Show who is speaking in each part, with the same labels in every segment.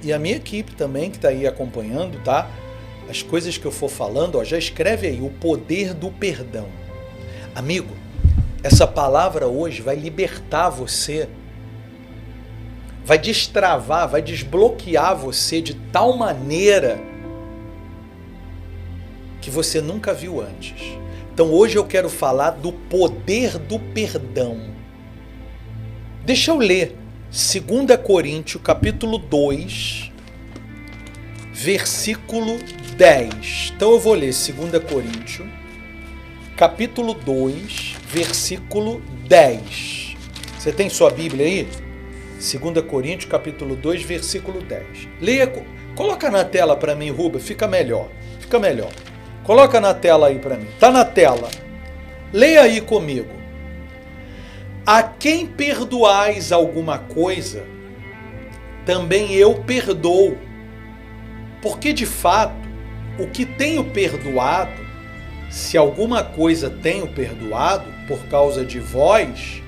Speaker 1: E a minha equipe também, que está aí acompanhando, tá? As coisas que eu for falando, ó, já escreve aí, o poder do perdão. Amigo, essa palavra hoje vai libertar você, vai destravar, vai desbloquear você de tal maneira que você nunca viu antes. Então hoje eu quero falar do poder do perdão. Deixa eu ler 2 Coríntios, capítulo 2, versículo 10. Então eu vou ler 2 Coríntios, capítulo 2, versículo 10. Você tem sua Bíblia aí? 2 Coríntios, capítulo 2, versículo 10. Leia, coloca na tela para mim, Ruba, fica melhor. Coloca na tela aí para mim. Tá na tela. Leia aí comigo. A quem perdoais alguma coisa, também eu perdoo. Porque de fato, o que tenho perdoado, se alguma coisa tenho perdoado por causa de vós,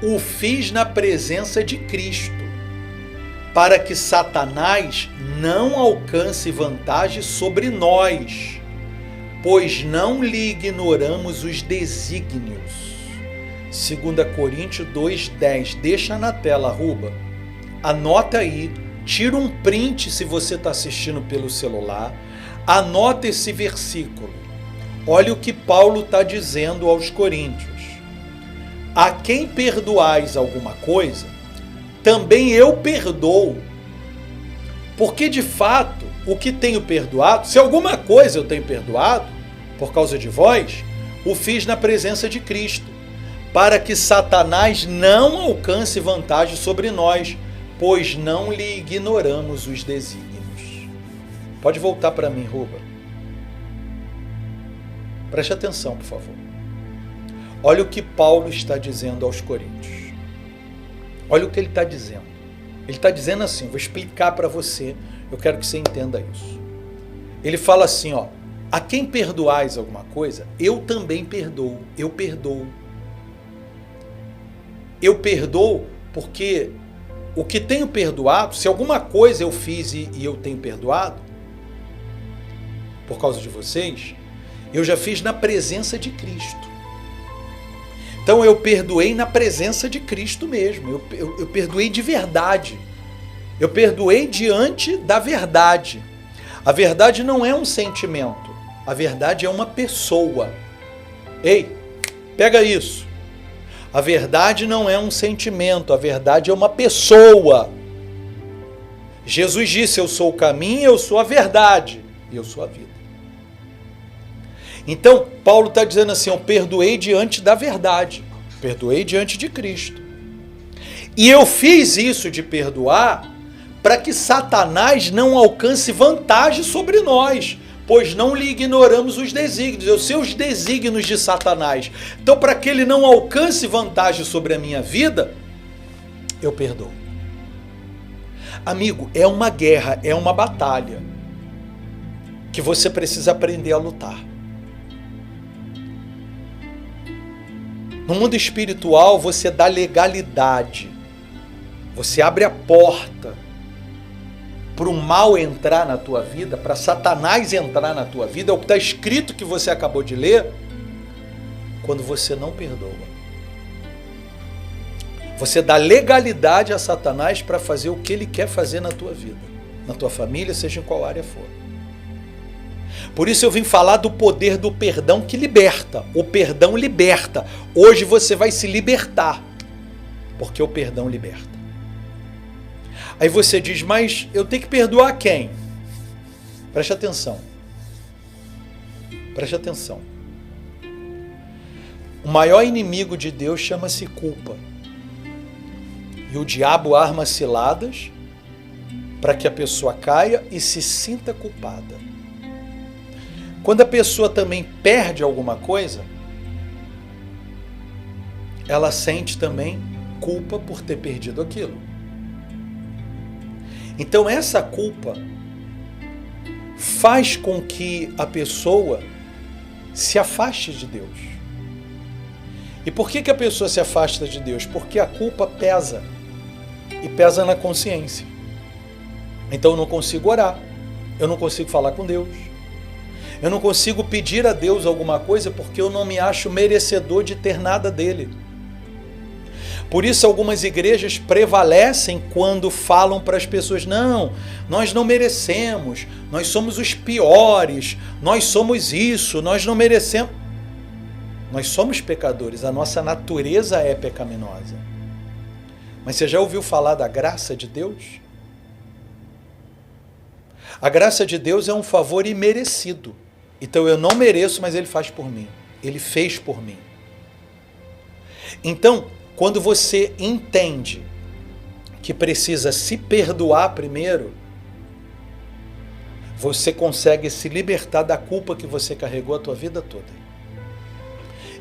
Speaker 1: o fiz na presença de Cristo, para que Satanás não alcance vantagem sobre nós, pois não lhe ignoramos os desígnios. 2 Coríntios 2,10. Deixa na tela, Ruba. Anota aí. Tira um print se você está assistindo pelo celular. Anota esse versículo. Olha o que Paulo está dizendo aos coríntios. A quem perdoais alguma coisa, também eu perdoo. Porque de fato, o que tenho perdoado, se alguma coisa eu tenho perdoado, por causa de vós, o fiz na presença de Cristo, para que Satanás não alcance vantagem sobre nós, pois não lhe ignoramos os desígnios. Pode voltar para mim, Ruba. Preste atenção, por favor. Olha o que Paulo está dizendo aos coríntios. Olha o que ele está dizendo. Ele está dizendo assim, vou explicar para você, eu quero que você entenda isso. Ele fala assim, ó, a quem perdoais alguma coisa, eu também perdoo, eu perdoo. Eu perdoo porque o que tenho perdoado, se alguma coisa eu fiz e eu tenho perdoado, por causa de vocês, eu já fiz na presença de Cristo. Então eu perdoei na presença de Cristo mesmo, eu perdoei de verdade. Eu perdoei diante da verdade. A verdade não é um sentimento, a verdade é uma pessoa. Ei, pega isso. A verdade não é um sentimento, a verdade é uma pessoa. Jesus disse, eu sou o caminho, eu sou a verdade e eu sou a vida. Então, Paulo está dizendo assim, eu perdoei diante da verdade, perdoei diante de Cristo. E eu fiz isso de perdoar para que Satanás não alcance vantagem sobre nós, pois não lhe ignoramos os desígnios, eu sei os desígnios de Satanás. Então, para que ele não alcance vantagem sobre a minha vida, eu perdoo. Amigo, é uma guerra, é uma batalha que você precisa aprender a lutar. No mundo espiritual, você dá legalidade, você abre a porta para o mal entrar na tua vida, para Satanás entrar na tua vida, é o que está escrito que você acabou de ler, quando você não perdoa. Você dá legalidade a Satanás para fazer o que ele quer fazer na tua vida, na tua família, seja em qual área for. Por isso eu vim falar do poder do perdão que liberta. O perdão liberta. Hoje você vai se libertar, porque o perdão liberta. Aí você diz, mas eu tenho que perdoar quem? Preste atenção. Preste atenção. O maior inimigo de Deus chama-se culpa. E o diabo arma ciladas para que a pessoa caia e se sinta culpada. Quando a pessoa também perde alguma coisa, ela sente também culpa por ter perdido aquilo. Então essa culpa faz com que a pessoa se afaste de Deus. E por que a pessoa se afasta de Deus? Porque a culpa pesa, e pesa na consciência. Então eu não consigo orar, eu não consigo falar com Deus, eu não consigo pedir a Deus alguma coisa porque eu não me acho merecedor de ter nada dele. Por isso algumas igrejas prevalecem quando falam para as pessoas: não, nós não merecemos, nós somos os piores, nós somos isso, nós não merecemos. Nós somos pecadores, a nossa natureza é pecaminosa. Mas você já ouviu falar da graça de Deus? A graça de Deus é um favor imerecido. Então eu não mereço, mas Ele faz por mim. Ele fez por mim. Então, quando você entende que precisa se perdoar primeiro, você consegue se libertar da culpa que você carregou a tua vida toda.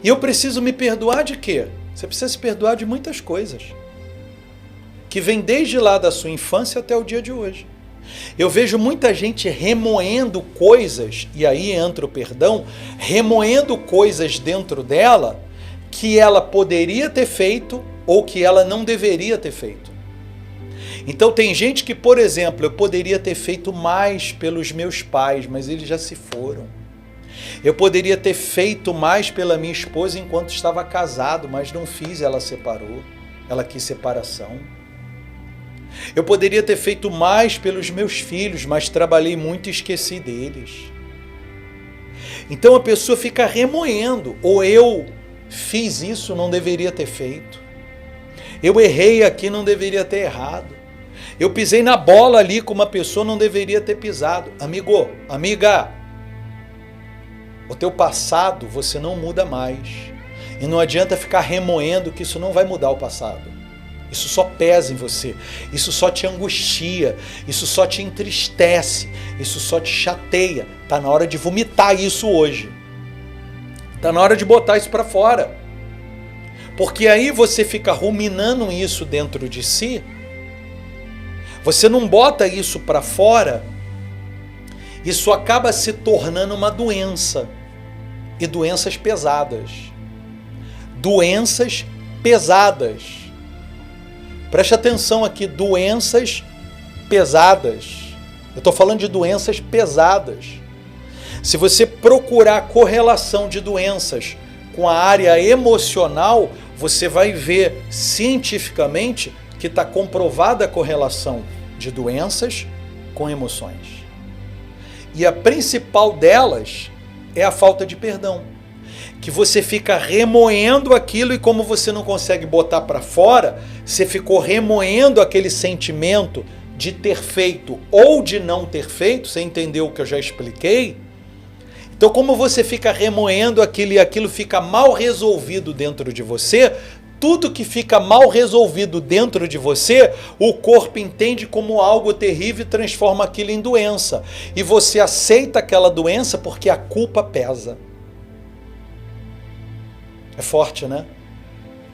Speaker 1: E eu preciso me perdoar de quê? Você precisa se perdoar de muitas coisas, que vem desde lá da sua infância até o dia de hoje. Eu vejo muita gente remoendo coisas, e aí entra o perdão, remoendo coisas dentro dela que ela poderia ter feito ou que ela não deveria ter feito. Então tem gente que, por exemplo, eu poderia ter feito mais pelos meus pais, mas eles já se foram. Eu poderia ter feito mais pela minha esposa enquanto estava casado, mas não fiz, ela separou, ela quis separação. Eu poderia ter feito mais pelos meus filhos, mas trabalhei muito e esqueci deles. Então a pessoa fica remoendo, ou eu fiz isso, não deveria ter feito. Eu errei aqui, não deveria ter errado. Eu pisei na bola ali com uma pessoa, não deveria ter pisado. Amigo, amiga, o teu passado você não muda mais. E não adianta ficar remoendo que isso não vai mudar o passado. Isso só pesa em você. Isso só te angustia. Isso só te entristece. Isso só te chateia. Está na hora de vomitar isso hoje. Está na hora de botar isso para fora. Porque aí você fica ruminando isso dentro de si. Você não bota isso para fora. Isso acaba se tornando uma doença. E doenças pesadas. Doenças pesadas. Preste atenção aqui, doenças pesadas. Eu estou falando de doenças pesadas. Se você procurar correlação de doenças com a área emocional, você vai ver cientificamente que está comprovada a correlação de doenças com emoções. E a principal delas é a falta de perdão. Que você fica remoendo aquilo e como você não consegue botar para fora, você ficou remoendo aquele sentimento de ter feito ou de não ter feito, você entendeu o que eu já expliquei? Então como você fica remoendo aquilo e aquilo fica mal resolvido dentro de você, tudo que fica mal resolvido dentro de você, o corpo entende como algo terrível e transforma aquilo em doença. E você aceita aquela doença porque a culpa pesa. É forte, né?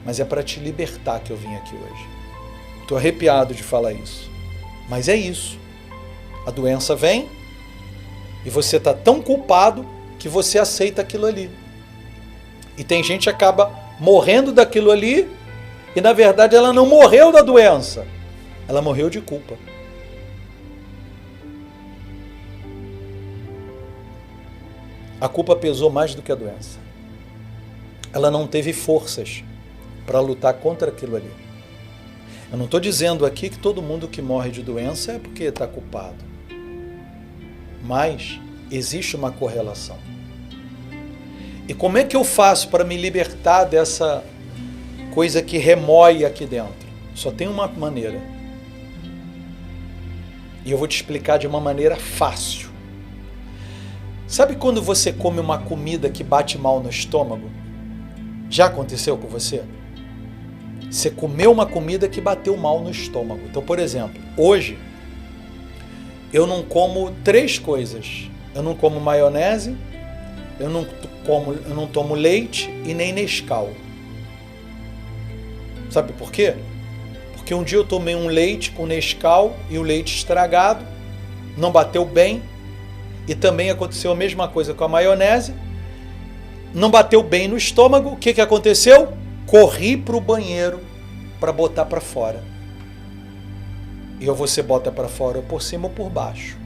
Speaker 1: Mas é para te libertar que eu vim aqui hoje. Estou arrepiado de falar isso. Mas é isso. A doença vem e você está tão culpado que você aceita aquilo ali. E tem gente que acaba morrendo daquilo ali e na verdade ela não morreu da doença. Ela morreu de culpa. A culpa pesou mais do que a doença. Ela não teve forças para lutar contra aquilo ali. Eu não estou dizendo aqui que todo mundo que morre de doença é porque está culpado. Mas existe uma correlação. E como é que eu faço para me libertar dessa coisa que remói aqui dentro? Só tem uma maneira. E eu vou te explicar de uma maneira fácil. Sabe quando você come uma comida que bate mal no estômago? Já aconteceu com você? Você comeu uma comida que bateu mal no estômago. Então, por exemplo, hoje eu não como 3 coisas. Eu não como maionese, eu não tomo leite e nem Nescau. Sabe por quê? Porque um dia eu tomei um leite com Nescau e o leite estragado, não bateu bem. E também aconteceu a mesma coisa com a maionese. Não bateu bem no estômago. O que aconteceu? Corri para o banheiro para botar para fora. E ou você bota para fora, ou por cima ou por baixo.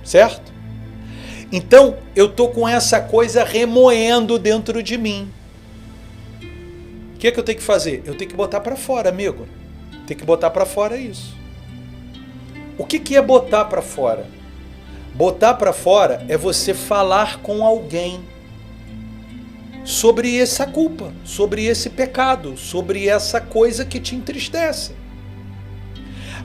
Speaker 1: Certo? Então, eu tô com essa coisa remoendo dentro de mim. O que é que eu tenho que fazer? Eu tenho que botar para fora, amigo. Tem que botar para fora isso. O que é botar para fora? Botar para fora é você falar com alguém sobre essa culpa, sobre esse pecado, sobre essa coisa que te entristece.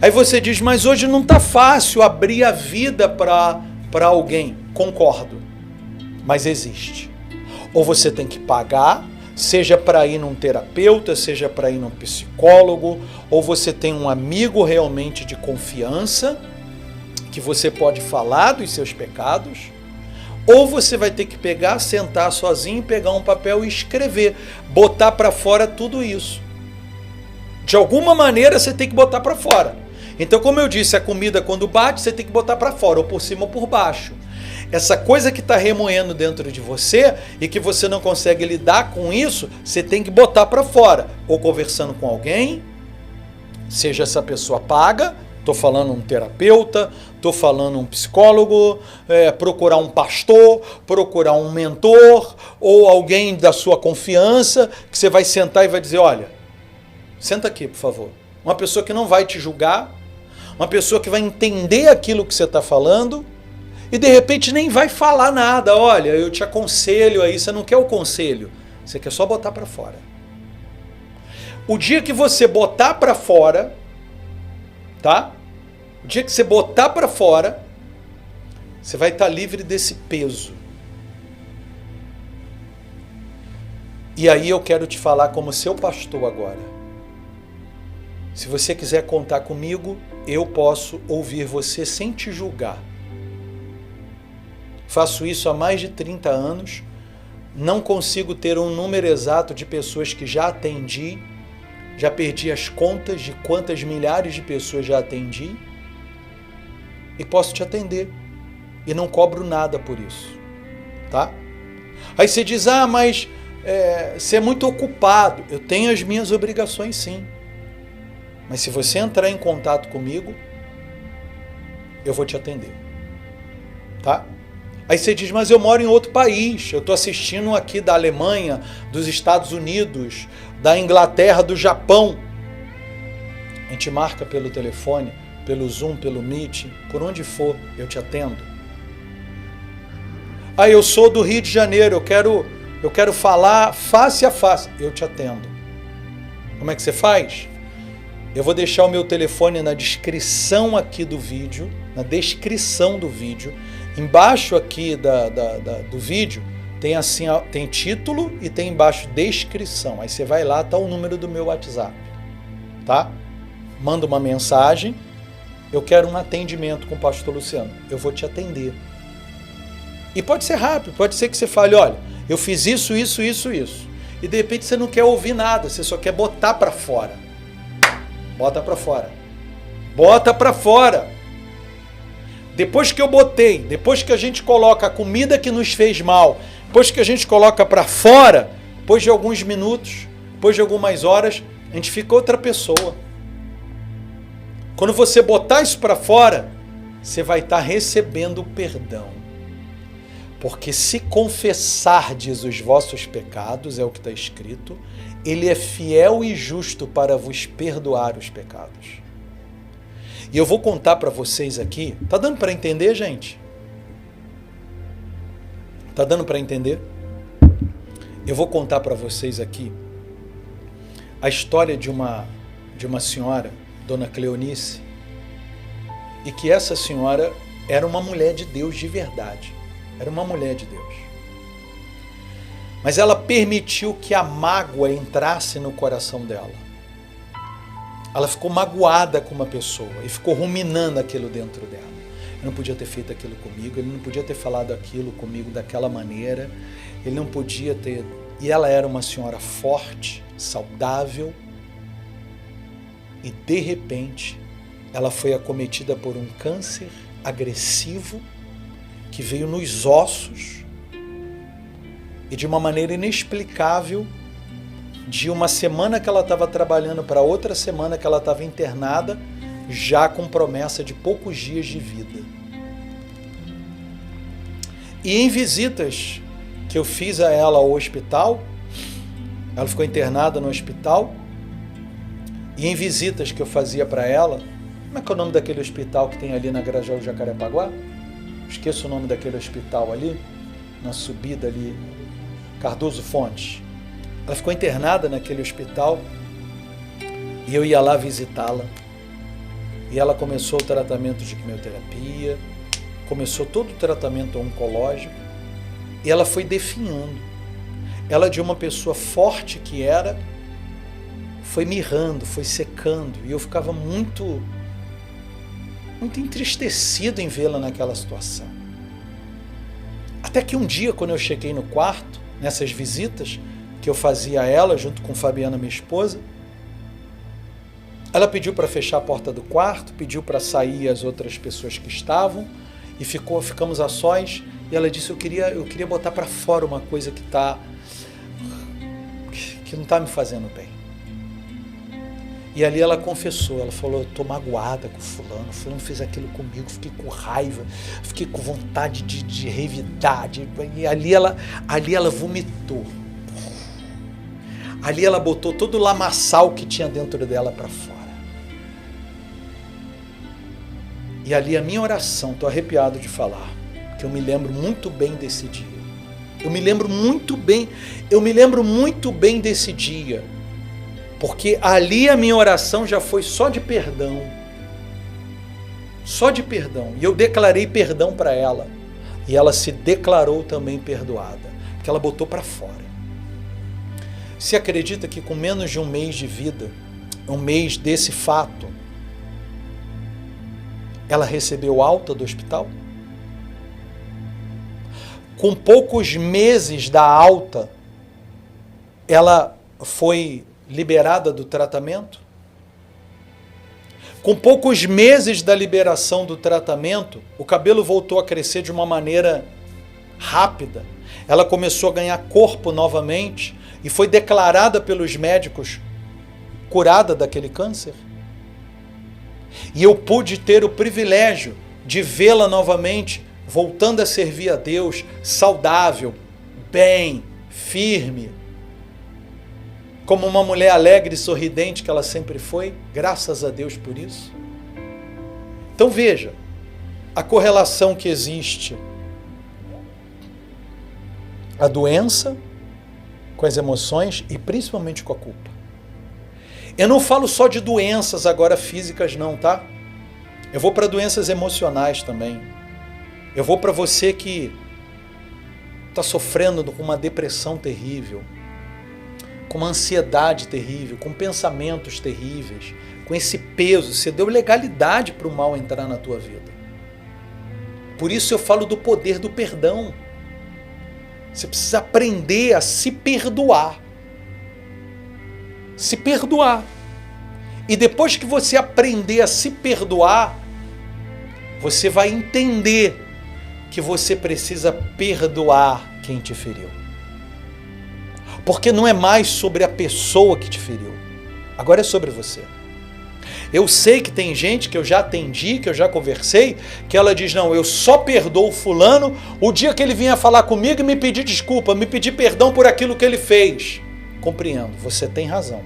Speaker 1: Aí você diz, mas hoje não está fácil abrir a vida para alguém. Concordo, mas existe. Ou você tem que pagar, seja para ir num terapeuta, seja para ir num psicólogo, ou você tem um amigo realmente de confiança, que você pode falar dos seus pecados, ou você vai ter que pegar, sentar sozinho, pegar um papel e escrever, botar para fora tudo isso. De alguma maneira você tem que botar para fora. Então, como eu disse, a comida quando bate, você tem que botar para fora, ou por cima ou por baixo. Essa coisa que está remoendo dentro de você e que você não consegue lidar com isso, você tem que botar para fora. Ou conversando com alguém, seja essa pessoa paga, estou falando um terapeuta, estou falando um psicólogo, procurar um pastor, procurar um mentor, ou alguém da sua confiança, que você vai sentar e vai dizer, olha, senta aqui, por favor. Uma pessoa que não vai te julgar, uma pessoa que vai entender aquilo que você está falando, e de repente nem vai falar nada. Olha, eu te aconselho aí, você não quer o conselho, você quer só botar para fora. O dia que você botar para fora, tá? O dia que você botar para fora, você vai estar livre desse peso. E aí eu quero te falar como seu pastor agora. Se você quiser contar comigo, eu posso ouvir você sem te julgar. Faço isso há mais de 30 anos, não consigo ter um número exato de pessoas que já atendi, já perdi as contas de quantas milhares de pessoas já atendi, e posso te atender, e não cobro nada por isso, tá? Aí você diz, mas você é muito ocupado. Eu tenho as minhas obrigações sim, mas se você entrar em contato comigo, eu vou te atender, tá? Aí você diz, mas eu moro em outro país, eu estou assistindo aqui da Alemanha, dos Estados Unidos, da Inglaterra, do Japão. A gente marca pelo telefone, pelo Zoom, pelo Meet, por onde for, eu te atendo. Eu sou do Rio de Janeiro, eu quero falar face a face, eu te atendo. Como é que você faz? Eu vou deixar o meu telefone na descrição aqui do vídeo, na descrição do vídeo. Embaixo aqui do vídeo tem assim, tem título e tem embaixo descrição. Aí você vai lá, tá o número do meu WhatsApp, tá? Manda uma mensagem, eu quero um atendimento com o pastor Luciano. Eu vou te atender. E pode ser rápido, pode ser que você fale, olha, eu fiz isso. E de repente você não quer ouvir nada, você só quer botar para fora. Bota para fora. Bota para fora. Depois que eu botei, depois que a gente coloca a comida que nos fez mal, depois que a gente coloca para fora, depois de alguns minutos, depois de algumas horas, a gente fica outra pessoa. Quando você botar isso para fora, você vai estar recebendo perdão. Porque se confessardes os vossos pecados, é o que está escrito, ele é fiel e justo para vos perdoar os pecados. E eu vou contar para vocês aqui, tá dando para entender, gente? Tá dando para entender? Eu vou contar para vocês aqui a história de uma senhora, Dona Cleonice, e que essa senhora era uma mulher de Deus de verdade. Era uma mulher de Deus. Mas ela permitiu que a mágoa entrasse no coração dela. Ela ficou magoada com uma pessoa e ficou ruminando aquilo dentro dela. Ele não podia ter feito aquilo comigo, ele não podia ter falado aquilo comigo daquela maneira, ele não podia ter... E ela era uma senhora forte, saudável, e de repente ela foi acometida por um câncer agressivo que veio nos ossos e de uma maneira inexplicável, de uma semana que ela estava trabalhando para outra semana que ela estava internada, já com promessa de poucos dias de vida. E em visitas que eu fiz a ela ao hospital, ela ficou internada no hospital, e em visitas que eu fazia para ela, como é que é o nome daquele hospital que tem ali na Grajaú Jacarepaguá? Esqueço o nome daquele hospital ali, na subida ali, Cardoso Fontes. Ela ficou internada naquele hospital e eu ia lá visitá-la. E ela começou o tratamento de quimioterapia, começou todo o tratamento oncológico e ela foi definhando. Ela, de uma pessoa forte que era, foi mirrando, foi secando, e eu ficava muito entristecido em vê-la naquela situação. Até que um dia, quando eu cheguei no quarto, nessas visitas que eu fazia a ela, junto com Fabiana, minha esposa, ela pediu para fechar a porta do quarto, pediu para sair as outras pessoas que estavam, e ficamos a sós, e ela disse, eu queria botar para fora uma coisa que não está me fazendo bem. E ali ela confessou, ela falou, eu estou magoada com o fulano fez aquilo comigo, fiquei com raiva, fiquei com vontade de revidar, e ali ela vomitou. Ali ela botou todo o lamaçal que tinha dentro dela para fora. E ali a minha oração, estou arrepiado de falar, que eu me lembro muito bem desse dia. Eu me lembro muito bem desse dia, porque ali a minha oração já foi só de perdão. Só de perdão. E eu declarei perdão para ela. E ela se declarou também perdoada, porque ela botou para fora. Se acredita que com menos de um mês de vida, um mês desse fato, ela recebeu alta do hospital? Com poucos meses da alta, ela foi liberada do tratamento? Com poucos meses da liberação do tratamento, o cabelo voltou a crescer de uma maneira rápida. Ela começou a ganhar corpo novamente e foi declarada pelos médicos curada daquele câncer. E eu pude ter o privilégio de vê-la novamente, voltando a servir a Deus, saudável, bem, firme, como uma mulher alegre e sorridente que ela sempre foi, graças a Deus por isso. Então veja, a correlação que existe, a doença com as emoções e principalmente com a culpa. Eu não falo só de doenças agora físicas não, tá? Eu vou para doenças emocionais também. Eu vou para você que está sofrendo com uma depressão terrível, com uma ansiedade terrível, com pensamentos terríveis, com esse peso. Você deu legalidade para o mal entrar na tua vida. Por isso eu falo do poder do perdão. Você precisa aprender a se perdoar. Se perdoar. E depois que você aprender a se perdoar, você vai entender que você precisa perdoar quem te feriu. Porque não é mais sobre a pessoa que te feriu. Agora é sobre você. Eu sei que tem gente que eu já atendi, que eu já conversei, que ela diz, não, eu só perdoo fulano o dia que ele vinha falar comigo e me pedir desculpa, me pedir perdão por aquilo que ele fez. Compreendo, você tem razão.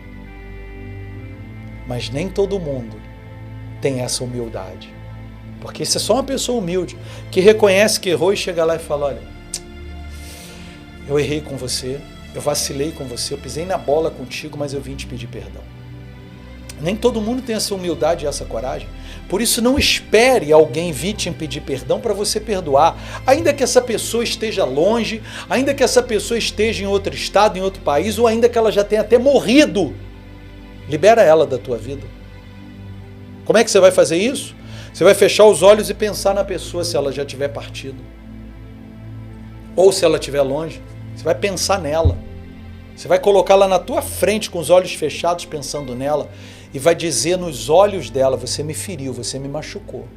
Speaker 1: Mas nem todo mundo tem essa humildade. Porque isso é só uma pessoa humilde, que reconhece que errou e chega lá e fala, olha, eu errei com você, eu vacilei com você, eu pisei na bola contigo, mas eu vim te pedir perdão. Nem todo mundo tem essa humildade e essa coragem. Por isso não espere alguém vir te pedir perdão para você perdoar. Ainda que essa pessoa esteja longe, ainda que essa pessoa esteja em outro estado, em outro país, ou ainda que ela já tenha até morrido. Libera ela da tua vida. Como é que você vai fazer isso? Você vai fechar os olhos e pensar na pessoa se ela já tiver partido. Ou se ela estiver longe. Você vai pensar nela. Você vai colocá-la na tua frente com os olhos fechados pensando nela e vai dizer nos olhos dela, você me feriu, você me machucou.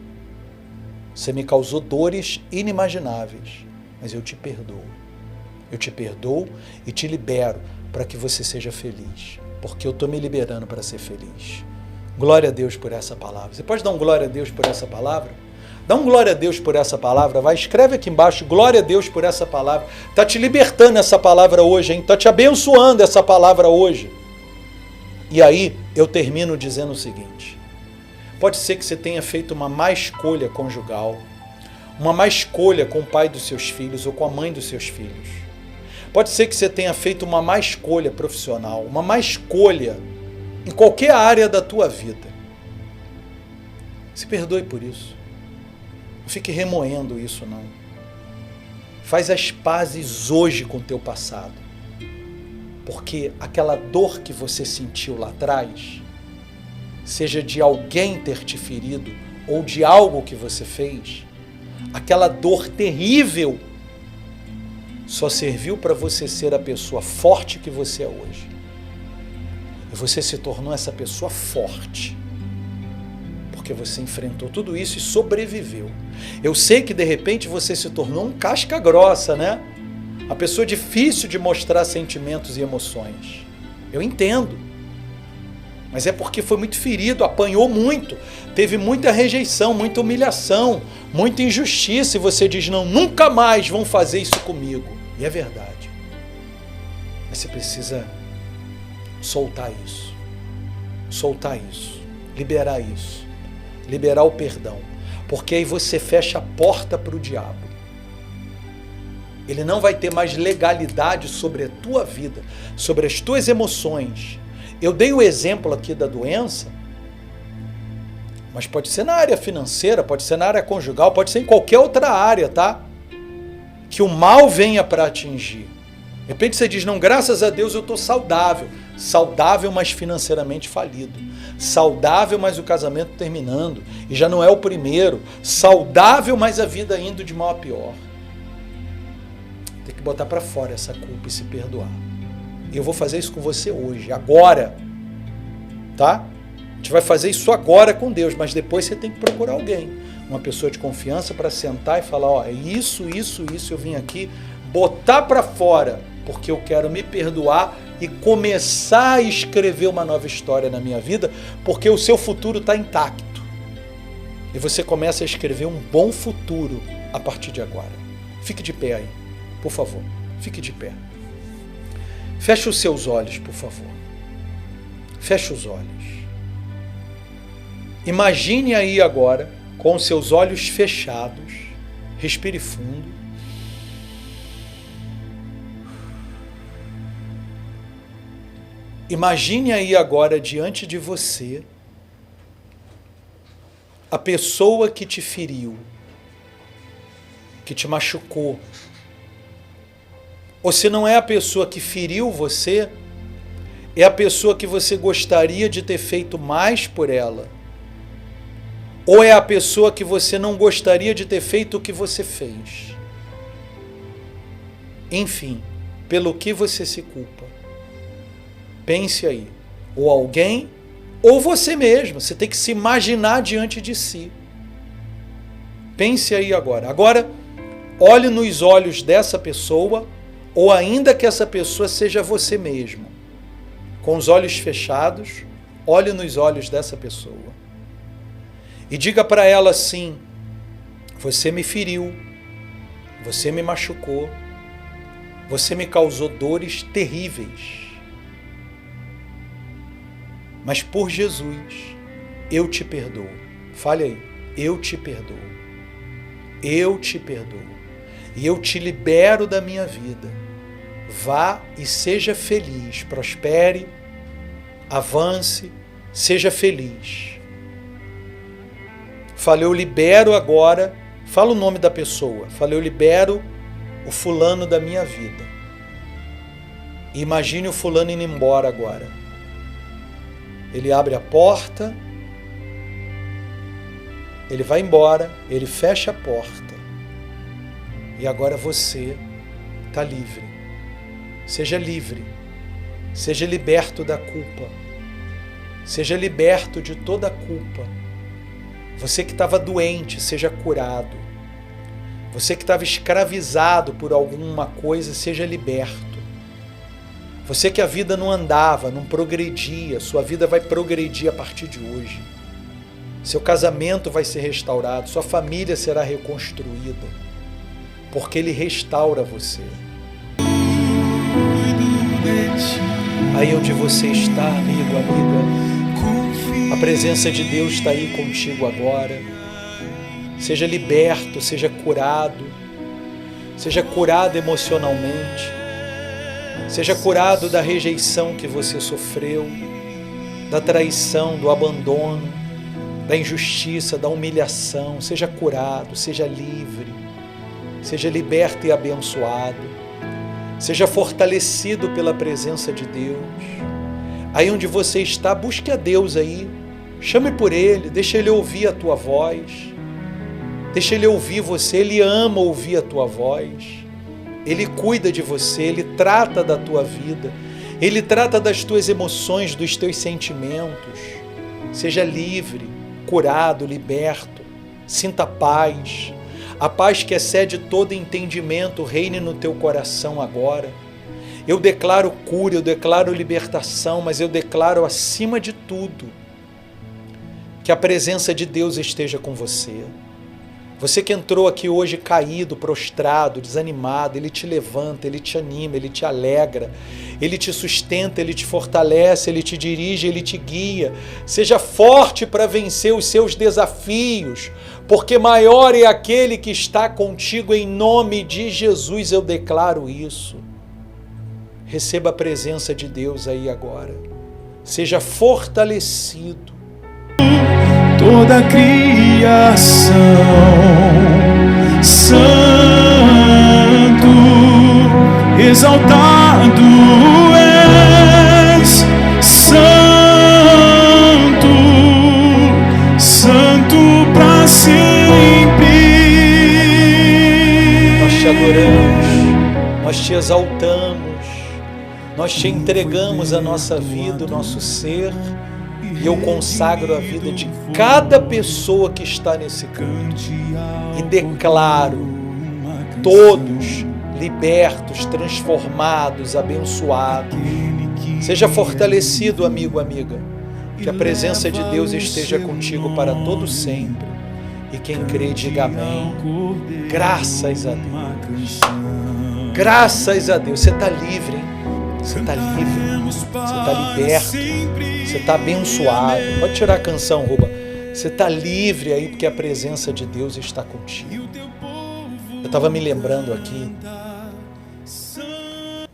Speaker 1: Você me causou dores inimagináveis, mas eu te perdoo. Eu te perdoo e te libero para que você seja feliz, porque eu estou me liberando para ser feliz. Glória a Deus por essa palavra. Você pode dar um glória a Deus por essa palavra? Dá um glória a Deus por essa palavra. Vai, escreve aqui embaixo, glória a Deus por essa palavra. Está te libertando essa palavra hoje, hein? Está te abençoando essa palavra hoje. E aí, eu termino dizendo o seguinte. Pode ser que você tenha feito uma má escolha conjugal, uma má escolha com o pai dos seus filhos ou com a mãe dos seus filhos. Pode ser que você tenha feito uma má escolha profissional, uma má escolha em qualquer área da tua vida. Se perdoe por isso. Não fique remoendo isso, não. Faz as pazes hoje com o teu passado. Porque aquela dor que você sentiu lá atrás, seja de alguém ter te ferido ou de algo que você fez, aquela dor terrível só serviu para você ser a pessoa forte que você é hoje. E você se tornou essa pessoa forte, porque você enfrentou tudo isso e sobreviveu. Eu sei que de repente você se tornou um casca grossa, né? Uma pessoa difícil de mostrar sentimentos e emoções. Eu entendo. Mas é porque foi muito ferido, apanhou muito, teve muita rejeição, muita humilhação, muita injustiça. E você diz, não, nunca mais vão fazer isso comigo. E é verdade. Mas você precisa soltar isso. Soltar isso. Liberar isso. Liberar o perdão. Porque aí você fecha a porta para o diabo. Ele não vai ter mais legalidade sobre a tua vida, sobre as tuas emoções. Eu dei o exemplo aqui da doença, mas pode ser na área financeira, pode ser na área conjugal, pode ser em qualquer outra área, tá? Que o mal venha para atingir. De repente você diz, não, graças a Deus eu estou saudável. Saudável, mas financeiramente falido. Saudável, mas o casamento terminando. E já não é o primeiro. Saudável, mas a vida indo de mal a pior. Tem que botar para fora essa culpa e se perdoar. E eu vou fazer isso com você hoje, agora. Tá? A gente vai fazer isso agora com Deus, mas depois você tem que procurar alguém. Uma pessoa de confiança para sentar e falar, ó, isso, eu vim aqui botar para fora, porque eu quero me perdoar e começar a escrever uma nova história na minha vida, porque o seu futuro está intacto. E você começa a escrever um bom futuro a partir de agora. Fique de pé aí, por favor. Fique de pé. Feche os seus olhos, por favor. Feche os olhos. Imagine aí agora, com os seus olhos fechados, respire fundo. Imagine aí agora diante de você a pessoa que te feriu, que te machucou. Ou se não é a pessoa que feriu você, é a pessoa que você gostaria de ter feito mais por ela. Ou é a pessoa que você não gostaria de ter feito o que você fez. Enfim, pelo que você se culpa. Pense aí. Ou alguém, ou você mesmo. Você tem que se imaginar diante de si. Pense aí agora. Agora, olhe nos olhos dessa pessoa, ou ainda que essa pessoa seja você mesmo. Com os olhos fechados, olhe nos olhos dessa pessoa. E diga para ela assim, você me feriu, você me machucou, você me causou dores terríveis. Mas por Jesus, eu te perdoo. Fale aí, eu te perdoo. Eu te perdoo. E eu te libero da minha vida. Vá e seja feliz, prospere, avance, seja feliz. Falei, eu libero agora, fala o nome da pessoa. Falei, eu libero o fulano da minha vida. E imagine o fulano indo embora agora. Ele abre a porta, ele vai embora, ele fecha a porta. E agora você está livre. Seja livre. Seja liberto da culpa. Seja liberto de toda a culpa. Você que estava doente, seja curado. Você que estava escravizado por alguma coisa, seja liberto. Você que a vida não andava, não progredia, sua vida vai progredir a partir de hoje. Seu casamento vai ser restaurado, sua família será reconstruída, porque Ele restaura você. Aí onde você está, amigo, amiga, a presença de Deus está aí contigo agora. Seja liberto, seja curado emocionalmente, seja curado da rejeição que você sofreu, da traição, do abandono, da injustiça, da humilhação. Seja curado, seja livre, seja liberto e abençoado. Seja fortalecido pela presença de Deus. Aí onde você está, busque a Deus aí. Chame por Ele, deixa Ele ouvir a tua voz. Deixa Ele ouvir você, Ele ama ouvir a tua voz. Ele cuida de você, Ele trata da tua vida. Ele trata das tuas emoções, dos teus sentimentos. Seja livre, curado, liberto. Sinta paz. A paz que excede todo entendimento reine no teu coração agora. Eu declaro cura, eu declaro libertação, mas eu declaro acima de tudo que a presença de Deus esteja com você. Você que entrou aqui hoje caído, prostrado, desanimado, Ele te levanta, Ele te anima, Ele te alegra, Ele te sustenta, Ele te fortalece, Ele te dirige, Ele te guia. Seja forte para vencer os seus desafios, porque maior é aquele que está contigo. Em nome de Jesus eu declaro isso. Receba a presença de Deus aí agora. Seja fortalecido.
Speaker 2: Toda a criação, santo, exaltado és, santo, santo para sempre.
Speaker 1: Nós te adoramos, nós te exaltamos, nós te entregamos a nossa vida, o nosso ser. E eu consagro a vida de cada pessoa que está nesse canto. E declaro todos libertos, transformados, abençoados. Seja fortalecido, amigo, amiga. Que a presença de Deus esteja contigo para todo sempre. E quem crê, diga amém. Graças a Deus. Graças a Deus. Você está livre, hein? Você está livre. Você está liberto. Você está abençoado. Pode tirar a canção, Ruba. Você está livre aí porque a presença de Deus está contigo. Eu estava me lembrando aqui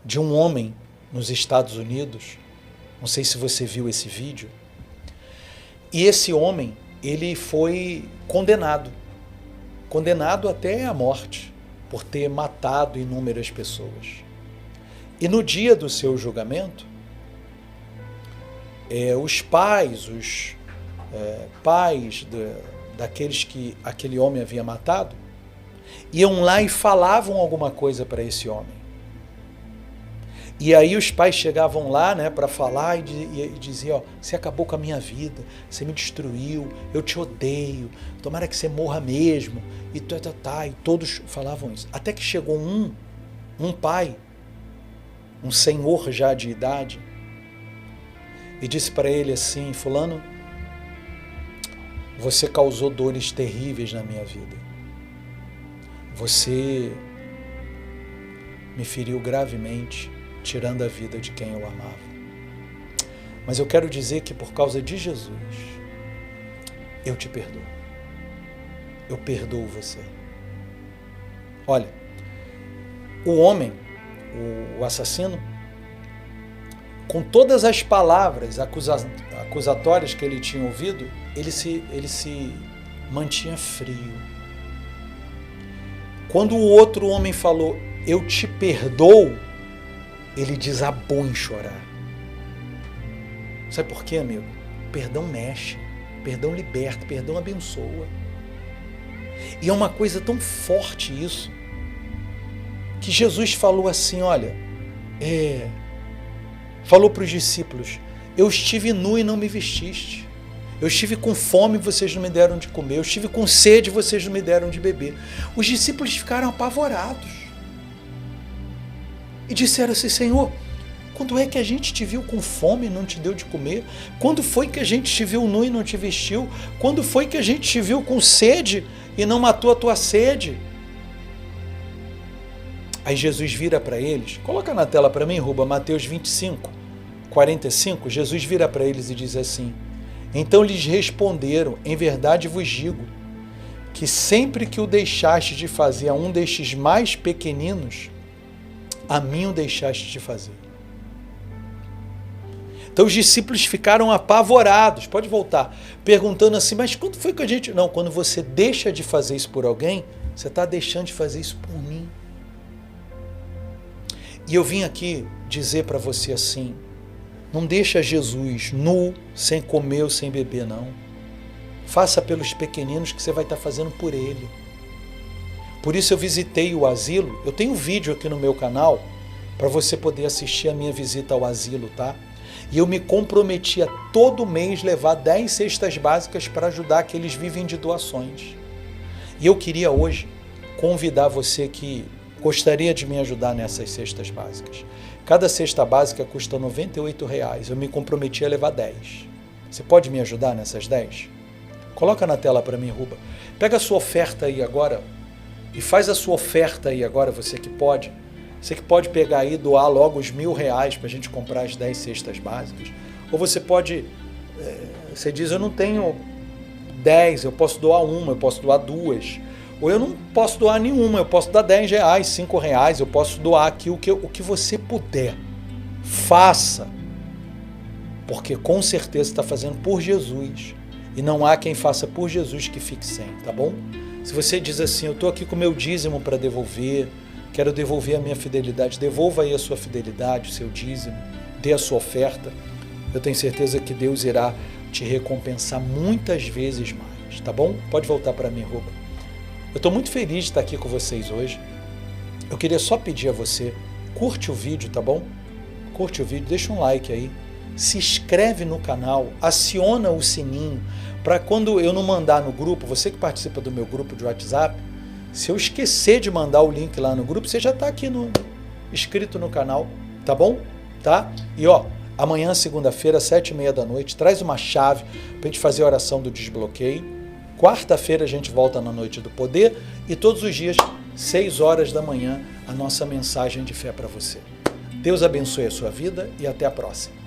Speaker 1: de um homem nos Estados Unidos. Não sei se você viu esse vídeo. E esse homem, ele foi condenado. Condenado até à morte por ter matado inúmeras pessoas. E no dia do seu julgamento, os pais daqueles que aquele homem havia matado, iam lá e falavam alguma coisa para esse homem. E aí os pais chegavam lá, né, para falar e diziam: ó, você acabou com a minha vida, você me destruiu, eu te odeio, tomara que você morra mesmo, e todos falavam isso. Até que chegou um pai, um senhor já de idade, e disse para ele assim: fulano, você causou dores terríveis na minha vida. Você me feriu gravemente, tirando a vida de quem eu amava. Mas eu quero dizer que por causa de Jesus, eu te perdoo. Eu perdoo você. Olha, o homem, o assassino, com todas as palavras acusatórias que ele tinha ouvido, ele se mantinha frio. Quando o outro homem falou: eu te perdoo, ele desabou em chorar. Sabe por quê, amigo? Perdão mexe, perdão liberta, perdão abençoa. E é uma coisa tão forte isso, que Jesus falou assim, olha, falou para os discípulos: eu estive nu e não me vestiste. Eu estive com fome e vocês não me deram de comer. Eu estive com sede e vocês não me deram de beber. Os discípulos ficaram apavorados. E disseram assim: Senhor, Quando é que a gente te viu com fome e não te deu de comer? Quando foi que a gente te viu nu e não te vestiu? Quando foi que a gente te viu com sede e não matou a tua sede? Aí Jesus vira para eles, coloca na tela para mim, Ruba, Mateus 25, 45, Jesus vira para eles e diz assim: então lhes responderam, em verdade vos digo, que sempre que o deixaste de fazer a um destes mais pequeninos, a mim o deixaste de fazer. Então os discípulos ficaram apavorados, pode voltar, perguntando assim, mas quando foi que a gente... Não, quando você deixa de fazer isso por alguém, você está deixando de fazer isso por mim. E eu vim aqui dizer para você assim, não deixa Jesus nu, sem comer ou sem beber, não. Faça pelos pequeninos que você vai estar fazendo por ele. Por isso eu visitei o asilo, eu tenho um vídeo aqui no meu canal, para você poder assistir a minha visita ao asilo, tá? E eu me comprometi a todo mês levar 10 cestas básicas para ajudar que eles vivem de doações. E eu queria hoje convidar você que gostaria de me ajudar nessas cestas básicas. Cada cesta básica custa R$ 98,00. Eu me comprometi a levar 10. Você pode me ajudar nessas 10? Coloca na tela para mim, Ruba. Pega a sua oferta aí agora e faz a sua oferta aí agora, você que pode. Você que pode pegar aí e doar logo os R$ 1.000 para a gente comprar as 10 cestas básicas. Ou você pode, você diz, eu não tenho 10, eu posso doar uma, eu posso doar 2. Ou eu não posso doar nenhuma, eu posso dar R$ 10, R$ 5, eu posso doar aqui o que você puder. Faça, porque com certeza está fazendo por Jesus. E não há quem faça por Jesus que fique sem, tá bom? Se você diz assim, eu estou aqui com o meu dízimo para devolver, quero devolver a minha fidelidade, devolva aí a sua fidelidade, o seu dízimo, dê a sua oferta. Eu tenho certeza que Deus irá te recompensar muitas vezes mais, tá bom? Pode voltar para mim, Ruba. Eu estou muito feliz de estar aqui com vocês hoje. Eu queria só pedir a você, curte o vídeo, tá bom? Curte o vídeo, deixa um like aí, se inscreve no canal, aciona o sininho, para quando eu não mandar no grupo, você que participa do meu grupo de WhatsApp, se eu esquecer de mandar o link lá no grupo, você já está aqui inscrito no canal, tá bom? Tá? E ó, amanhã, segunda-feira, 7h30, traz uma chave para a gente fazer a oração do desbloqueio. Quarta-feira a gente volta na Noite do Poder e todos os dias, 6 horas da manhã, a nossa mensagem de fé para você. Deus abençoe a sua vida e até a próxima.